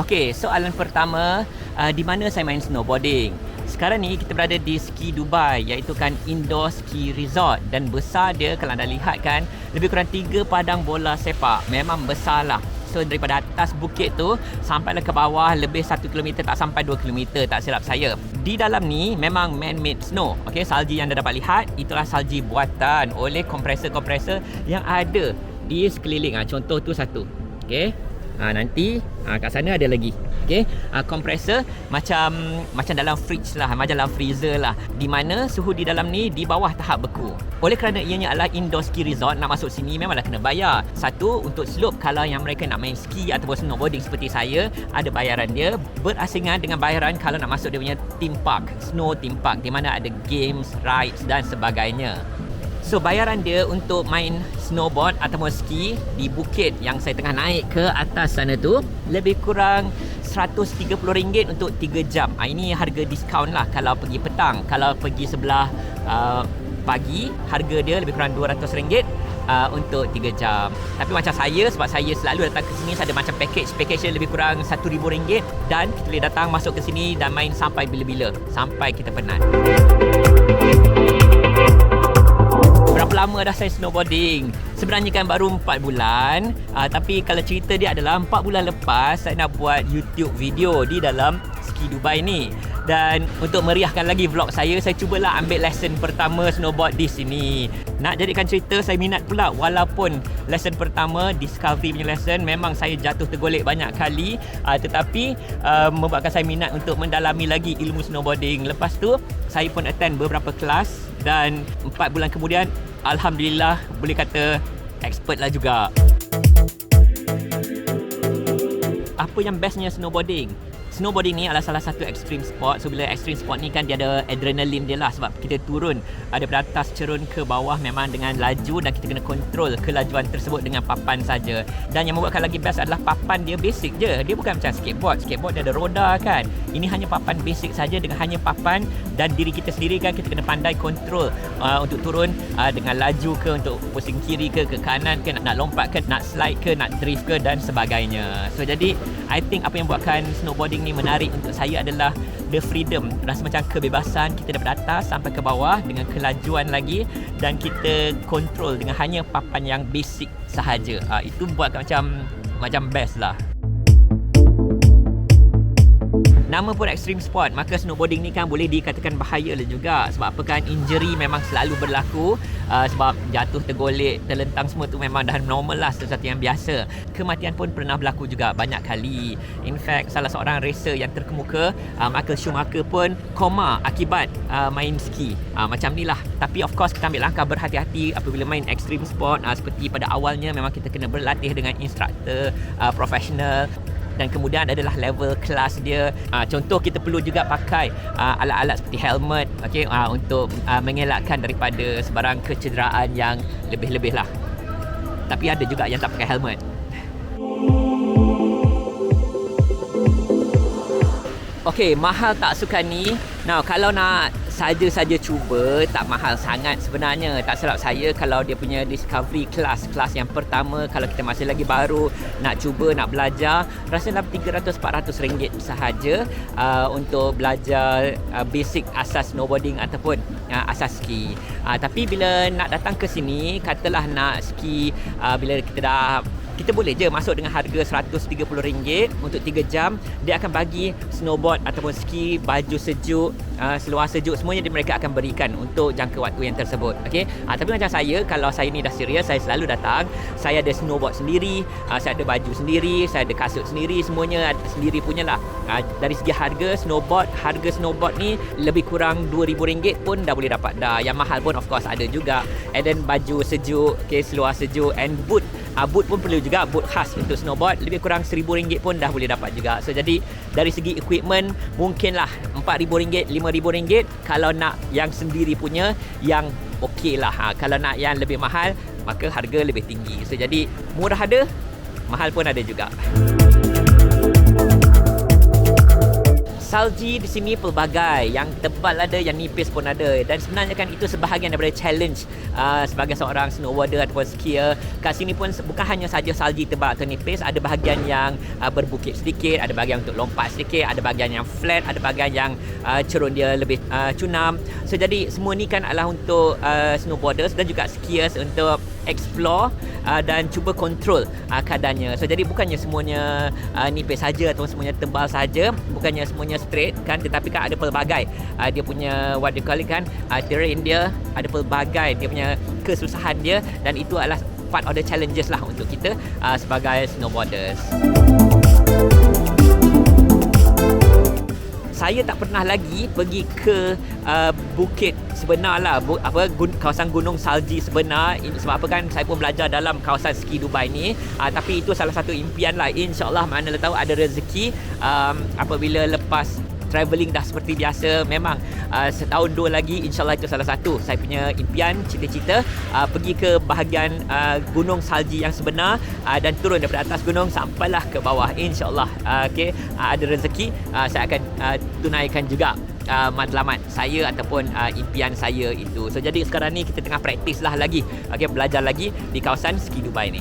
Okey, soalan pertama, di mana saya main snowboarding? Sekarang ni kita berada di Ski Dubai, iaitu kan indoor ski resort, dan besar dia kalau anda lihat kan lebih kurang 3 padang bola sepak. Memang besar lah. So daripada atas bukit tu sampailah ke bawah lebih 1 km, tak sampai 2 km tak silap saya. Di dalam ni memang man-made snow. Okey, salji yang anda dapat lihat itulah salji buatan oleh kompresor-kompresor yang ada di sekeliling. Contoh tu satu. Okey. Nanti kat sana ada lagi. Okey, kompresor macam dalam fridge lah, macam dalam freezer lah, di mana suhu di dalam ni di bawah tahap beku. Oleh kerana ianya adalah indoor ski resort, nak masuk sini memanglah kena bayar. Satu, untuk slope, kalau yang mereka nak main ski ataupun snowboarding seperti saya, ada bayaran dia, berasingan dengan bayaran kalau nak masuk dia punya theme park, snow theme park, di mana ada games, rides dan sebagainya. So bayaran dia untuk main snowboard ataupun ski di bukit yang saya tengah naik ke atas sana tu lebih kurang RM130 untuk 3 jam. Ini harga diskaun lah kalau pergi petang. Kalau pergi sebelah pagi, harga dia lebih kurang RM200 untuk 3 jam. Tapi macam saya, sebab saya selalu datang ke sini, saya ada macam package dia lebih kurang RM1,000 dan kita boleh datang masuk ke sini dan main sampai bila-bila, sampai kita penat. Berapa lama dah saya snowboarding? Sebenarnya kan baru 4 bulan, tapi kalau cerita dia adalah 4 bulan lepas saya nak buat YouTube video di dalam Ski Dubai ni. Dan untuk meriahkan lagi vlog saya cubalah ambil lesson pertama snowboard di sini. Nak jadikan cerita, saya minat pula, walaupun lesson pertama, discovery punya lesson, memang saya jatuh tergolek banyak kali, tetapi membuatkan saya minat untuk mendalami lagi ilmu snowboarding. Lepas tu saya pun attend beberapa kelas dan 4 bulan kemudian alhamdulillah boleh kata expert lah juga. Apa yang bestnya snowboarding? Snowboarding ni adalah salah satu extreme sport. So bila extreme sport ni kan dia ada adrenalin dia lah, sebab kita turun daripada atas cerun ke bawah memang dengan laju dan kita kena kontrol kelajuan tersebut dengan papan saja. Dan yang membuatkan lagi best adalah papan dia basic je. Dia bukan macam skateboard. Skateboard dia ada roda kan. Ini hanya papan basic saja, dengan hanya papan dan diri kita sendiri kan kita kena pandai kontrol untuk turun dengan laju ke, untuk pusing kiri ke kanan ke, nak lompat ke, nak slide ke, nak drift ke dan sebagainya. So jadi I think apa yang buatkan snowboarding ni menarik untuk saya adalah the freedom, rasa macam kebebasan kita daripada atas sampai ke bawah dengan kelajuan lagi, dan kita kontrol dengan hanya papan yang basic sahaja. Itu buatkan macam best lah. Nama pun extreme sport, maka snowboarding ni kan boleh dikatakan bahaya lah juga. Sebab apa kan, injury memang selalu berlaku, sebab jatuh, tergolek, terlentang semua tu memang dah normal lah, sesuatu yang biasa. Kematian pun pernah berlaku juga banyak kali. In fact, salah seorang racer yang terkemuka, Michael Schumacher pun koma akibat main ski. Macam ni lah. Tapi of course kita ambil langkah berhati-hati apabila main extreme sport. Seperti pada awalnya memang kita kena berlatih dengan instruktor profesional. Dan kemudian adalah level kelas dia. Contoh, kita perlu juga pakai alat-alat seperti helmet, untuk mengelakkan daripada sebarang kecederaan yang lebih-lebih lah. Tapi ada juga yang tak pakai helmet. Okey, mahal tak sukan ni? Kalau nak saja-saja cuba, tak mahal sangat sebenarnya. Tak silap saya, kalau dia punya discovery kelas yang pertama, kalau kita masih lagi baru nak cuba, nak belajar, rasa dalam RM300-400 sahaja untuk belajar basic asas snowboarding ataupun asas ski. Tapi bila nak datang ke sini, katalah nak ski, bila kita boleh je masuk dengan harga RM130 untuk 3 jam. Dia akan bagi snowboard ataupun ski, baju sejuk, seluar sejuk, semuanya mereka akan berikan untuk jangka waktu yang tersebut. Tapi macam saya, kalau saya ni dah serius, saya selalu datang. Saya ada snowboard sendiri, saya ada baju sendiri, saya ada kasut sendiri, semuanya sendiri punya lah. Dari segi harga snowboard ni lebih kurang RM2,000 pun dah boleh dapat dah. Yang mahal pun of course ada juga. And then baju sejuk, seluar sejuk, and boot. Boot pun perlu juga, boot khas untuk snowboard, lebih kurang RM1,000 pun dah boleh dapat juga. So jadi dari segi equipment mungkinlah RM4,000, RM5,000 kalau nak yang sendiri punya, yang okey lah. Kalau nak yang lebih mahal, maka harga lebih tinggi. So jadi murah ada, mahal pun ada juga. salji di sini pelbagai, yang tebal ada, yang nipis pun ada, dan sebenarnya kan itu sebahagian daripada challenge sebagai seorang snowboarder ataupun skier. Kat sini pun bukan hanya saja salji tebal atau nipis, ada bahagian yang berbukit sedikit, ada bahagian untuk lompat sedikit, ada bahagian yang flat, ada bahagian yang cerun dia lebih cunam. So jadi semua ni kan adalah untuk snowboarders dan juga skiers untuk explore dan cuba kontrol keadaannya. So jadi bukannya semuanya nipis saja atau semuanya tebal saja, bukannya semuanya straight kan, tetapi kan ada pelbagai dia punya what you call it kan, terrain dia, ada pelbagai dia punya kesusahan dia, dan itu adalah part of the challenges lah untuk kita sebagai snowboarders. Saya tak pernah lagi pergi ke bukit sebenar lah, kawasan gunung salji sebenar. Sebab apa kan, saya pun belajar dalam kawasan ski Dubai ni, tapi itu salah satu impian lah. InsyaAllah mana tahu ada rezeki apabila lepas travelling dah seperti biasa, memang setahun dua lagi insyaAllah itu salah satu saya punya impian, cita-cita, pergi ke bahagian gunung salji yang sebenar dan turun daripada atas gunung sampailah ke bawah insyaAllah. Okay, ada rezeki saya akan tunaikan juga matlamat saya ataupun impian saya itu. So jadi sekarang ni kita tengah praktis lah lagi, okay, belajar lagi di kawasan ski Dubai ni.